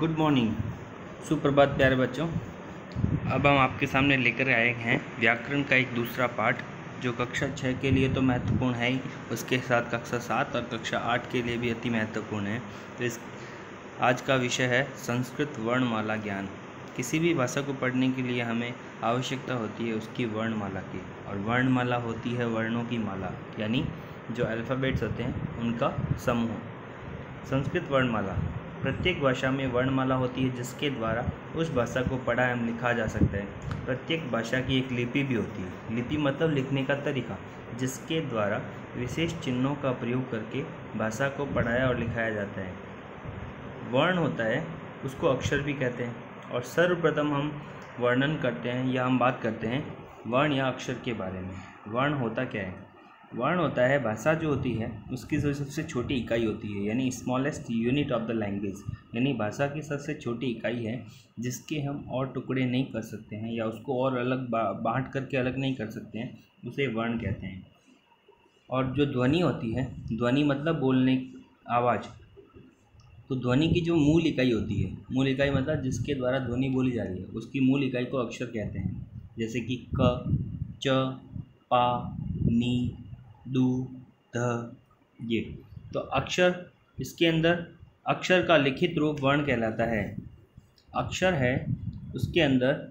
Good morning, सुप्रभात प्यारे बच्चों। अब हम आपके सामने लेकर आए हैं व्याकरण का एक दूसरा पाठ जो कक्षा 6 के लिए तो महत्वपूर्ण है ही, उसके साथ कक्षा 7 और कक्षा 8 के लिए भी अति महत्वपूर्ण है। तो इस आज का विषय है संस्कृत वर्णमाला ज्ञान। किसी भी भाषा को पढ़ने के लिए हमें आवश्यकता होती है उसकी वर्णमाला की, और वर्णमाला होती है वर्णों की माला, यानी जो अल्फ़ाबेट्स होते हैं उनका समूह। संस्कृत वर्णमाला, प्रत्येक भाषा में वर्णमाला होती है जिसके द्वारा उस भाषा को पढ़ा एवं लिखा जा सकता है। प्रत्येक भाषा की एक लिपि भी होती है। लिपि मतलब लिखने का तरीका, जिसके द्वारा विशेष चिन्हों का प्रयोग करके भाषा को पढ़ाया और लिखाया जाता है। वर्ण होता है, उसको अक्षर भी कहते हैं। और सर्वप्रथम हम वर्णन करते हैं या हम बात करते हैं वर्ण या अक्षर के बारे में। वर्ण होता क्या है? वर्ण होता है भाषा जो होती है उसकी जो सबसे छोटी इकाई होती है, यानी smallest unit of the language, यानी भाषा की सबसे छोटी इकाई है जिसके हम और टुकड़े नहीं कर सकते हैं या उसको और अलग बांट करके अलग नहीं कर सकते हैं, उसे वर्ण कहते हैं। और जो ध्वनि होती है, ध्वनि मतलब बोलने आवाज़, तो ध्वनि की जो मूल इकाई होती है, मूल इकाई मतलब जिसके द्वारा ध्वनि बोली जा रही है, उसकी मूल इकाई को अक्षर कहते हैं। जैसे कि क, च, पा, नी, दू, ध, ये। तो अक्षर, इसके अंदर अक्षर का लिखित रूप वर्ण कहलाता है। अक्षर है, उसके अंदर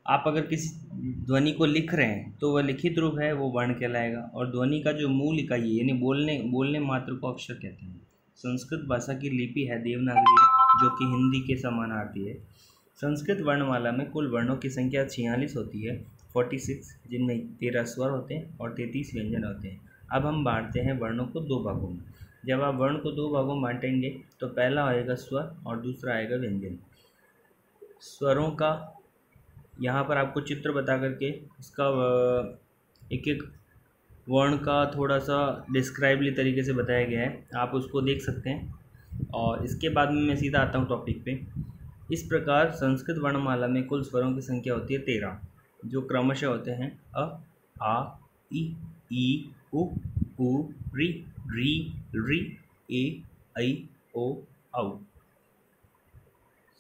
आप अगर किसी ध्वनि को लिख रहे हैं तो वह लिखित रूप है, वो वर्ण कहलाएगा। और ध्वनि का जो मूल इकाई है यानी बोलने मात्र को अक्षर कहते हैं। संस्कृत भाषा की लिपि है देवनागरी है, जो कि हिंदी के समानार्थी है। संस्कृत वर्णमाला में कुल वर्णों की संख्या 46 होती है, 46, जिनमें 13 स्वर होते हैं और 33 व्यंजन होते हैं। अब हम बांटते हैं वर्णों को दो भागों में। जब आप वर्ण को दो भागों में बांटेंगे तो पहला आएगा स्वर और दूसरा आएगा व्यंजन। स्वरों का यहाँ पर आपको चित्र बता करके इसका एक एक वर्ण का थोड़ा सा डिस्क्राइबली तरीके से बताया गया है, आप उसको देख सकते हैं। और इसके बाद में मैं सीधा आता हूँ टॉपिक पे। इस प्रकार संस्कृत वर्णमाला में कुल स्वरों की संख्या होती है 13, जो क्रमशः होते हैं अ, आ, ई, उ, ऋ, री, ए, ऐ, ओ, औ।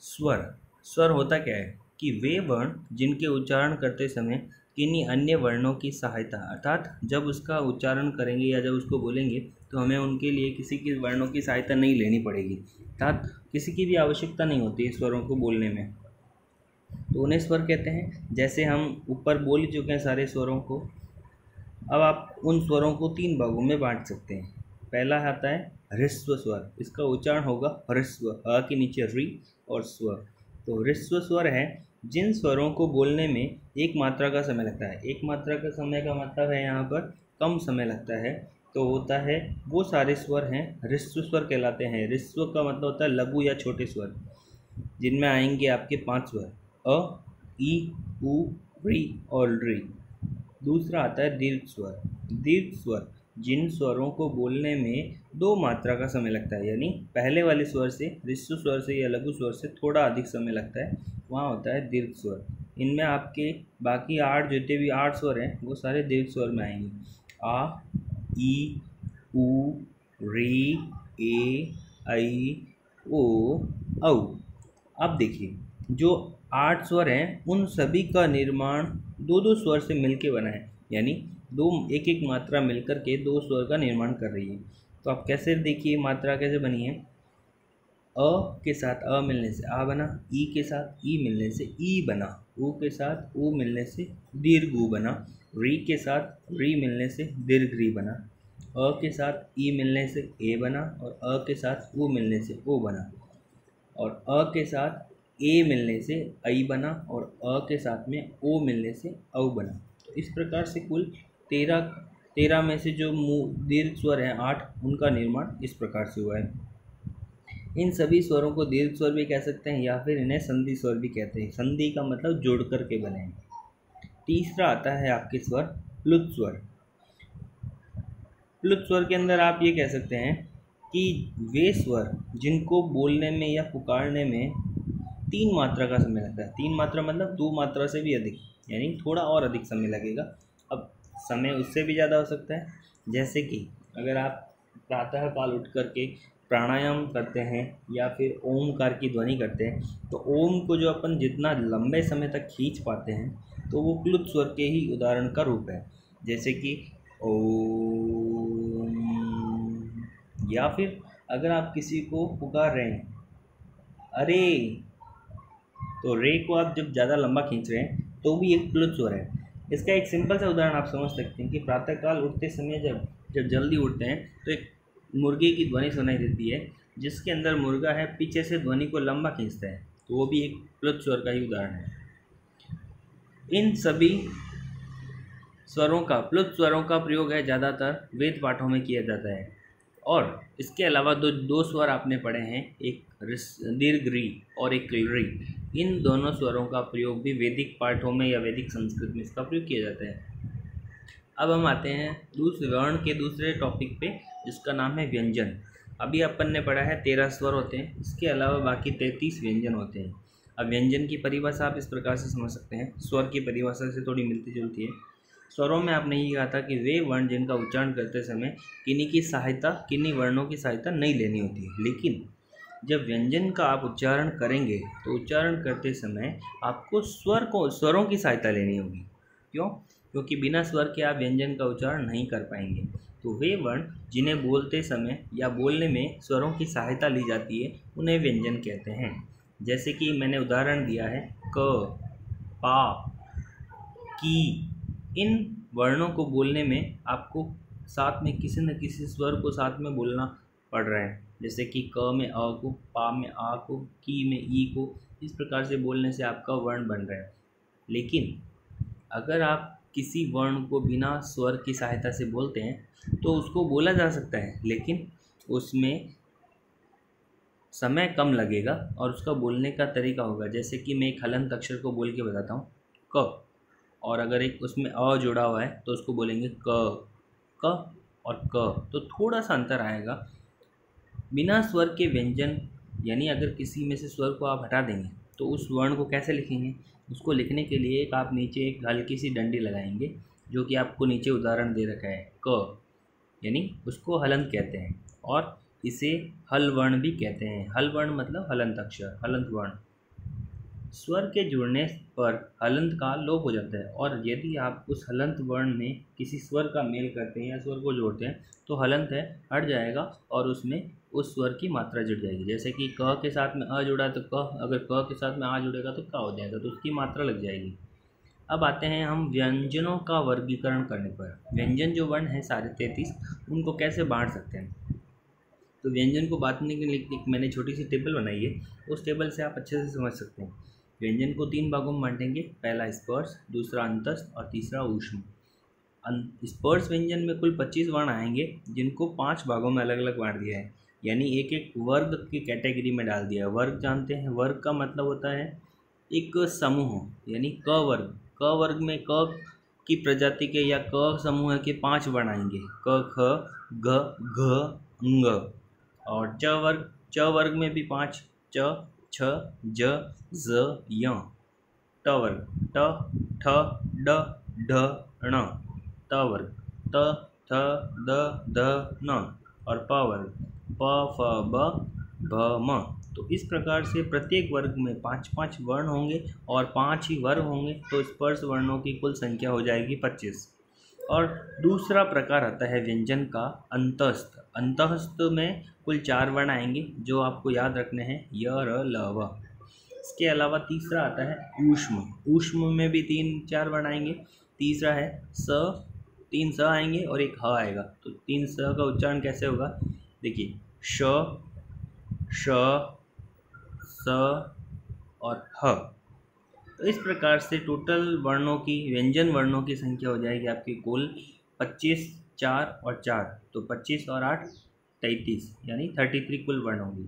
स्वर होता क्या है कि वे वर्ण जिनके उच्चारण करते समय किन्हीं अन्य वर्णों की सहायता, अर्थात जब उसका उच्चारण करेंगे या जब उसको बोलेंगे तो हमें उनके लिए किसी के वर्णों की सहायता नहीं लेनी पड़ेगी, अर्थात किसी की भी आवश्यकता नहीं होती है स्वरों को बोलने में, तो उन्हें स्वर कहते हैं। जैसे हम ऊपर बोल चुके हैं सारे स्वरों को, अब आप उन स्वरों को 3 भागों में बांट सकते हैं। पहला आता है ह्रस्व स्वर, इसका उच्चारण होगा ह्रस्व, अ के नीचे री और स्व। तो ह्रस्व स्वर है जिन स्वरों को बोलने में एक मात्रा का समय लगता है। एक मात्रा का समय का मतलब है यहाँ पर कम समय लगता है, तो होता है वो सारे स्वर हैं ह्रस्व स्वर कहलाते हैं। ह्रस्व का मतलब होता है लघु या छोटे स्वर, जिनमें आएंगे आपके 5 स्वर अ, ई, उ, री और री। दूसरा आता है दीर्घ स्वर। दीर्घ स्वर जिन स्वरों को बोलने में 2 मात्रा का समय लगता है, यानी पहले वाले स्वर से, ह्रस्व स्वर से या लघु स्वर से थोड़ा अधिक समय लगता है, वहाँ होता है दीर्घ स्वर। इनमें आपके बाकी 8 जितने भी 8 स्वर हैं वो सारे दीर्घ स्वर में आएंगे। आ, ई, उ, री, ए, ऐ, ओ, औ। अब देखिए, जो 8 स्वर हैं उन सभी का निर्माण 2-2 स्वर से मिलके बना है, यानी एक एक मात्रा मिलकर के 2 स्वर का निर्माण कर रही है। तो आप कैसे देखिए मात्रा कैसे बनी है। अ के साथ अ मिलने से आ बना, ई के साथ ई मिलने से ई बना, उ के साथ उ मिलने से दीर्घ उ बना, री के साथ री मिलने से दीर्घ री बना, अ के साथ ई मिलने से ए बना और अ के साथ उ मिलने से ओ बना, और अ के साथ ए मिलने से ऐ बना और अ के साथ में ओ मिलने से औ बना। तो इस प्रकार से कुल 13 में से जो दीर्घ स्वर हैं 8, उनका निर्माण इस प्रकार से हुआ है। इन सभी स्वरों को दीर्घ स्वर भी कह सकते हैं या फिर इन्हें संधि स्वर भी कहते हैं। संधि का मतलब जोड़ कर के बने हैं। तीसरा आता है आपके स्वर प्लुत स्वर। प्लुत स्वर के अंदर आप ये कह सकते हैं कि वे स्वर जिनको बोलने में या पुकारने में 3 मात्रा का समय लगता है। 3 मात्रा मतलब 2 मात्रा से भी अधिक, यानी थोड़ा और अधिक समय लगेगा। अब समय उससे भी ज़्यादा हो सकता है, जैसे कि अगर आप प्रातः काल उठ करके प्राणायाम करते हैं या फिर ओमकार की ध्वनि करते हैं, तो ओम को जो अपन जितना लंबे समय तक खींच पाते हैं तो वो प्लुत स्वर के ही उदाहरण का रूप है। जैसे कि ओम, या फिर अगर आप किसी को पुकार रहे हैं अरे, तो रे को आप जब ज़्यादा लंबा खींच रहे हैं तो भी एक प्लुत स्वर है। इसका एक सिंपल सा उदाहरण आप समझ सकते हैं कि प्रातःकाल उठते समय जब जब जल्दी उठते हैं तो एक मुर्गे की ध्वनि सुनाई देती है, जिसके अंदर मुर्गा है पीछे से ध्वनि को लंबा खींचता है, तो वो भी एक प्लुत स्वर का ही उदाहरण है। इन सभी स्वरों का प्लुत स्वरों का प्रयोग है ज़्यादातर वेद पाठों में किया जाता है। और इसके अलावा दो स्वर आपने पढ़े हैं, एक दीर्घ री और एक री। इन दोनों स्वरों का प्रयोग भी वैदिक पाठों में या वैदिक संस्कृत में इसका प्रयोग किया जाता है। अब हम आते हैं दूसरे वर्ण के दूसरे टॉपिक पे, जिसका नाम है व्यंजन। अभी अपन ने पढ़ा है 13 स्वर होते हैं, इसके अलावा बाकी 33 व्यंजन होते हैं। अब व्यंजन की परिभाषा आप इस प्रकार से समझ सकते हैं, स्वर की परिभाषा से थोड़ी मिलती जुलती है। स्वरों में आपने ये कहा था कि वे वर्ण जिनका उच्चारण करते समय किन्हीं वर्णों की सहायता नहीं लेनी होती है, लेकिन जब व्यंजन का आप उच्चारण करेंगे तो उच्चारण करते समय आपको स्वरों की सहायता लेनी होगी। क्यों? क्योंकि बिना स्वर के आप व्यंजन का उच्चारण नहीं कर पाएंगे। तो वे वर्ण जिन्हें बोलते समय या बोलने में स्वरों की सहायता ली जाती है उन्हें व्यंजन कहते हैं। जैसे कि मैंने उदाहरण दिया है क, पा, की। इन वर्णों को बोलने में आपको साथ में किसी न किसी स्वर को साथ में बोलना पड़ रहा है। जैसे कि क में अ को, पा में आ को, की में ई को, इस प्रकार से बोलने से आपका वर्ण बन रहा है। लेकिन अगर आप किसी वर्ण को बिना स्वर की सहायता से बोलते हैं तो उसको बोला जा सकता है, लेकिन उसमें समय कम लगेगा और उसका बोलने का तरीका होगा। जैसे कि मैं एक हलंत अक्षर को बोल के बताता हूँ क, और अगर एक उसमें अ जुड़ा हुआ है तो उसको बोलेंगे क और क, तो थोड़ा सा अंतर आएगा। बिना स्वर के व्यंजन, यानी अगर किसी में से स्वर को आप हटा देंगे तो उस वर्ण को कैसे लिखेंगे? उसको लिखने के लिए आप नीचे एक हल्की सी डंडी लगाएंगे, जो कि आपको नीचे उदाहरण दे रखा है क, यानी उसको हलंत कहते हैं। और इसे हल वर्ण भी कहते हैं। हल वर्ण मतलब हलंत अक्षर, हलंत वर्ण। स्वर के जुड़ने पर हलंत का लोप हो जाता है, और यदि आप उस हलंत वर्ण में किसी स्वर का मेल करते हैं या स्वर को जोड़ते हैं तो हलंत है हट जाएगा और उसमें उस स्वर की मात्रा जुड़ जाएगी। जैसे कि क के साथ में अ जुड़ा तो क, अगर क के साथ में आ जुड़ेगा तो का हो जाएगा, तो उसकी मात्रा लग जाएगी। अब आते हैं हम व्यंजनों का वर्गीकरण करने पर। व्यंजन जो वर्ण है सारे 33, उनको कैसे बांट सकते हैं? तो व्यंजन को बांटने के लिए एक मैंने छोटी सी टेबल बनाई है, उस टेबल से आप अच्छे से समझ सकते हैं। व्यंजन को 3 भागों में बांटेंगे, पहला स्पर्श, दूसरा अंतस्थ और तीसरा ऊष्म। स्पर्श व्यंजन में कुल 25 वर्ण आएंगे, जिनको 5 भागों में अलग अलग बांट दिया है, यानी एक एक वर्ग की कैटेगरी में डाल दिया है। वर्ग जानते हैं, वर्ग का मतलब होता है एक समूह, यानी क वर्ग। क वर्ग में क की प्रजाति के या क समूह के 5 वर्ण आएंगे, क, ख, ग, घ, ङ। और च वर्ग में भी 5, च, छ, ज, ज, य। ट वर्ग ट, ठ, ड, ढ, ण। त वर्ग त, थ, द, ध, न। और प वर्ग प, फ, ब, भ, म। तो इस प्रकार से प्रत्येक वर्ग में 5-5 वर्ण होंगे और 5 ही वर्ग होंगे, तो स्पर्श वर्णों की कुल संख्या हो जाएगी 25। और दूसरा प्रकार आता है व्यंजन का अंतस्थ। अंतस्थ में कुल 4 वर्ण आएंगे, जो आपको याद रखने हैं य, र, ल, व। इसके अलावा तीसरा आता है ऊष्म। ऊष्म में भी 3-4 वर्ण आएंगे। तीसरा है स, 3 स आएंगे और एक ह आएगा। तो 3 स का उच्चारण कैसे होगा? देखिए श, श, स और ह। तो इस प्रकार से टोटल वर्णों की, व्यंजन वर्णों की संख्या हो जाएगी आपकी कुल 25, 4 और 4, तो 25 और 8 33, यानी 33 कुल वर्ण होंगे।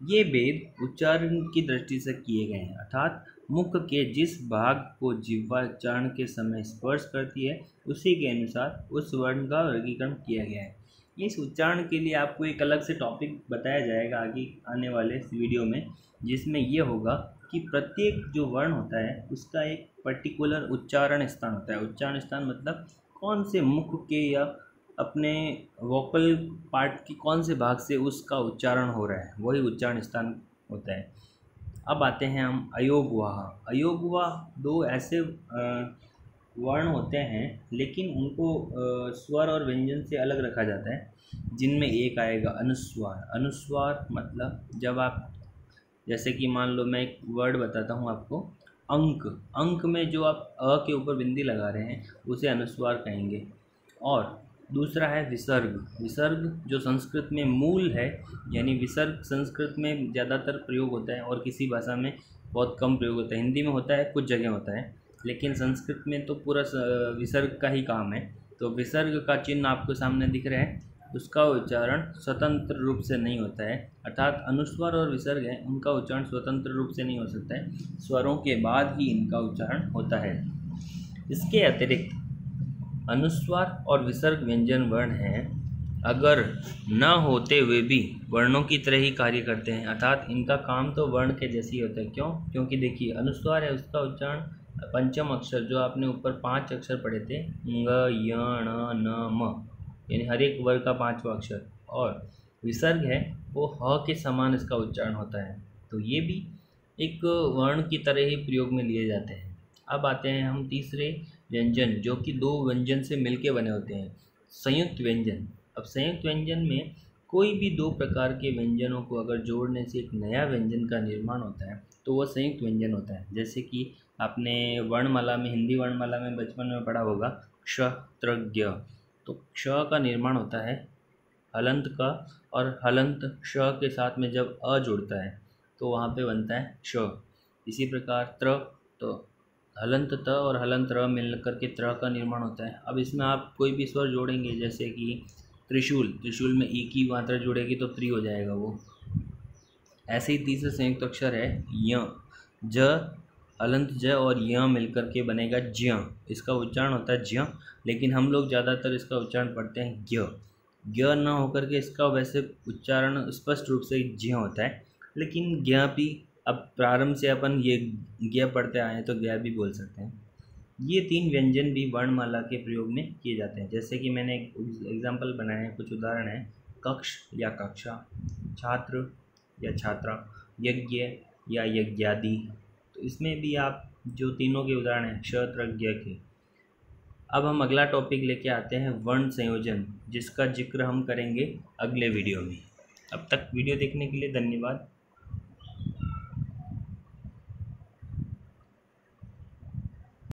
ये भेद उच्चारण की दृष्टि से किए गए हैं, अर्थात मुख के जिस भाग को जिह्वा उच्चारण के समय स्पर्श करती है उसी के अनुसार उस वर्ण का वर्गीकरण किया गया है। इस उच्चारण के लिए आपको एक अलग से टॉपिक बताया जाएगा आगे आने वाले वीडियो में, जिसमें ये होगा कि प्रत्येक जो वर्ण होता है उसका एक पर्टिकुलर उच्चारण स्थान होता है। उच्चारण स्थान मतलब कौन से मुख के या अपने वोकल पार्ट की कौन से भाग से उसका उच्चारण हो रहा है, वही उच्चारण स्थान होता है। अब आते हैं हम अयोगवाह। अयोगवाह दो ऐसे वर्ण होते हैं, लेकिन उनको स्वर और व्यंजन से अलग रखा जाता है, जिनमें एक आएगा अनुस्वार। अनुस्वार मतलब जब आप, जैसे कि मान लो मैं एक वर्ड बताता हूँ आपको, अंक। अंक में जो आप अ के ऊपर बिंदी लगा रहे हैं उसे अनुस्वार कहेंगे। और दूसरा है विसर्ग। विसर्ग जो संस्कृत में मूल है, यानी विसर्ग संस्कृत में ज़्यादातर प्रयोग होता है और किसी भाषा में बहुत कम प्रयोग होता है। हिंदी में होता है, कुछ जगह होता है, लेकिन संस्कृत में तो पूरा विसर्ग का ही काम है। तो विसर्ग का चिन्ह आपको सामने दिख रहा है, उसका उच्चारण स्वतंत्र रूप से नहीं होता है, अर्थात अनुस्वार और विसर्ग है उनका उच्चारण स्वतंत्र रूप से नहीं हो सकता है, स्वरों के बाद ही इनका उच्चारण होता है। इसके अतिरिक्त अनुस्वार और विसर्ग व्यंजन वर्ण हैं, अगर न होते हुए भी वर्णों की तरह ही कार्य करते हैं, अर्थात इनका काम तो वर्ण के जैसे ही होता है। क्यों? क्योंकि देखिए अनुस्वार है, उसका उच्चारण पंचम अक्षर जो आपने ऊपर 5 अक्षर पढ़े थे, ङ य ण न म, यानी हर एक वर्ग का 5वां अक्षर। और विसर्ग है वो ह के समान इसका उच्चारण होता है, तो ये भी एक वर्ण की तरह ही प्रयोग में लिए जाते हैं। अब आते हैं हम तीसरे व्यंजन, जो कि दो व्यंजन से मिलके बने होते हैं, संयुक्त व्यंजन। अब संयुक्त व्यंजन में कोई भी दो प्रकार के व्यंजनों को अगर जोड़ने से एक नया व्यंजन का निर्माण होता है तो वह संयुक्त व्यंजन होता है। जैसे कि आपने वर्णमाला में, हिंदी वर्णमाला में बचपन में पढ़ा होगा क्ष त्र ज्ञ, तो क्ष का निर्माण होता है हलंत का, और हलंत श के साथ में जब अ जुड़ता है तो वहाँ पे बनता है श। इसी प्रकार त्र, तो हलंत त और हलंत र मिल करके त्र का निर्माण होता है। अब इसमें आप कोई भी स्वर जोड़ेंगे, जैसे कि त्रिशूल, त्रिशूल में ई की मात्रा जुड़ेगी तो त्रि हो जाएगा वो। ऐसे ही तीसरा संयुक्त अक्षर है य, ज हलंत ज और य मिलकर के बनेगा ज्य। इसका उच्चारण होता है ज्य, लेकिन हम लोग ज़्यादातर इसका उच्चारण पढ़ते हैं ज्ञ। ज्ञ न होकर के इसका वैसे उच्चारण स्पष्ट रूप से ज्य होता है, लेकिन ज्ञ भी, अब प्रारंभ से अपन ये ज्ञ पढ़ते आए हैं तो ज्ञ भी बोल सकते हैं। ये 3 व्यंजन भी वर्णमाला के प्रयोग में किए जाते हैं। जैसे कि मैंने एक एग्जाम्पल बनाए हैं, कुछ उदाहरण हैं, कक्ष या कक्षा, छात्र या छात्रा, यज्ञ या यज्ञादि। तो इसमें भी आप जो तीनों के उदाहरण हैं क्ष त्र ज्ञ के। अब हम अगला टॉपिक लेके आते हैं वर्ण संयोजन, जिसका जिक्र हम करेंगे अगले वीडियो में। अब तक वीडियो देखने के लिए धन्यवाद।